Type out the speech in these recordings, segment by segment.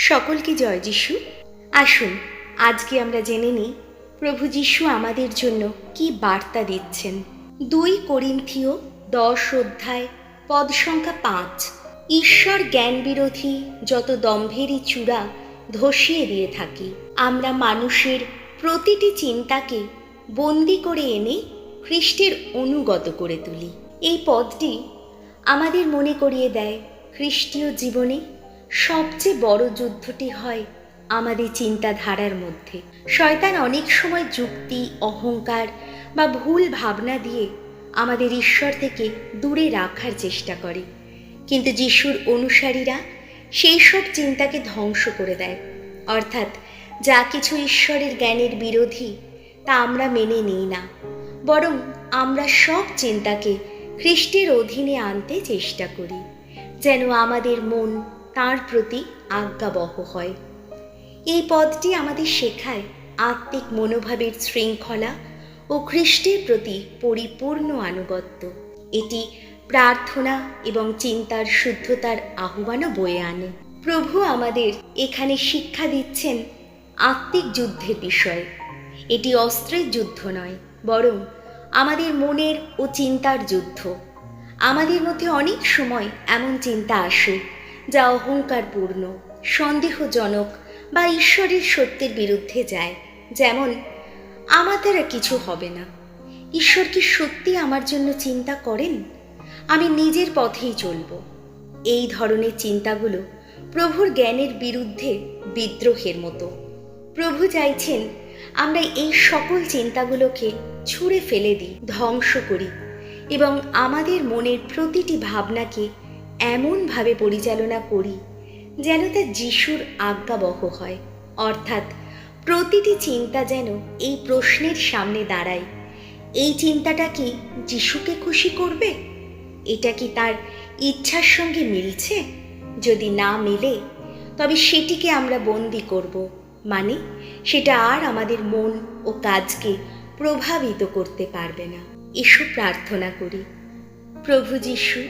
সকলকে জয় যিশু। আসুন আজকে আমরা জেনে নিই প্রভু যিশু আমাদের জন্য কি বার্তা দিচ্ছেন। 2 করিন্থীয় 10 অধ্যায় পদ সংখ্যা 5। ঈশ্বর জ্ঞান বিরোধী যত দম্ভেরই চূড়া ধসিয়ে দিয়ে থাকি। আমরা মানুষের প্রতিটি চিন্তাকে বন্দি করে এনে খ্রিস্টের অনুগত করে তুলি। এই পদটি আমাদের মনে করিয়ে দেয় খ্রিস্টীয় জীবনে সবচেয়ে বড় যুদ্ধটি হয় আমাদের চিন্তাধারার মধ্যে। শয়তান অনেক সময় যুক্তি, অহংকার বা ভুল ভাবনা দিয়ে আমাদের ঈশ্বর থেকে দূরে রাখার চেষ্টা করে, কিন্তু যিশুর অনুসারীরা সেই সব চিন্তাকে ধ্বংস করে দেয়। অর্থাৎ যা কিছু ঈশ্বরের জ্ঞানের বিরোধী তা আমরা মেনে নিই না, বরং আমরা সব চিন্তাকে খ্রিস্টের অধীনে আনতে চেষ্টা করি, যেন আমাদের মন তাঁর প্রতি আজ্ঞাবহ হয়। এই পদটি আমাদের শেখায় আত্মিক মনোভাবের শৃঙ্খলা ও খ্রিস্টের প্রতি পরিপূর্ণ আনুগত্য। এটি প্রার্থনা এবং চিন্তার শুদ্ধতার আহ্বানও বয়ে আনে। প্রভু আমাদের এখানে শিক্ষা দিচ্ছেন আত্মিক যুদ্ধের বিষয়ে। এটি অস্ত্রের যুদ্ধ নয়, বরং আমাদের মনের ও চিন্তার যুদ্ধ। আমাদের মধ্যে অনেক সময় এমন চিন্তা আসে যা অহংকারপূর্ণ, সন্দেহজনক বা ঈশ্বরের সত্যের বিরুদ্ধে যায়। যেমন, আমার দ্বারা কিছু হবে না, ঈশ্বর কি সত্যি আমার জন্য চিন্তা করেন, আমি নিজের পথেই চলব। এই ধরনের চিন্তাগুলো প্রভুর জ্ঞানের বিরুদ্ধে বিদ্রোহের মতো। প্রভু চাইছেন আমরা এই সকল চিন্তাগুলোকে ছুঁড়ে ফেলে দিই, ধ্বংস করি এবং আমাদের মনের প্রতিটি ভাবনাকে এমনভাবে পরিচালনা করি যেন তা যিশুর আজ্ঞাবহ হয়। অর্থাৎ প্রতিটি চিন্তা যেন এই প্রশ্নের সামনে দাঁড়ায়, এই চিন্তাটা কি যিশুকে খুশি করবে? এটা কি তার ইচ্ছার সঙ্গে মিলছে? যদি না মিলে, তবে সেটিকে আমরা বন্দি করব, মানে সেটা আর আমাদের মন ও কাজকে প্রভাবিত করতে পারবে না। এসো প্রার্থনা করি। প্রভু যিশু,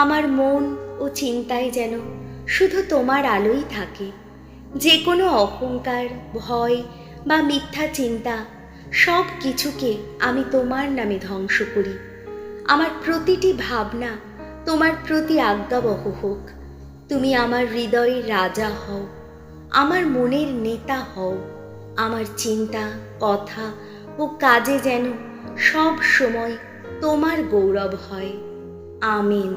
আমার মন ও চিন্তায় যেন শুধু তোমার আলোই থাকে। যে কোনো অহংকার, ভয় বা মিথ্যা চিন্তা সব কিছুকে আমি তোমার নামে ধ্বংস করি। আমার প্রতিটি ভাবনা তোমার প্রতি আজ্ঞাবহ হোক। তুমি আমার হৃদয়ের রাজা হও, আমার মনের নেতা হও। আমার চিন্তা, কথা ও কাজে যেন সব সময় তোমার গৌরব হয়। আমিন।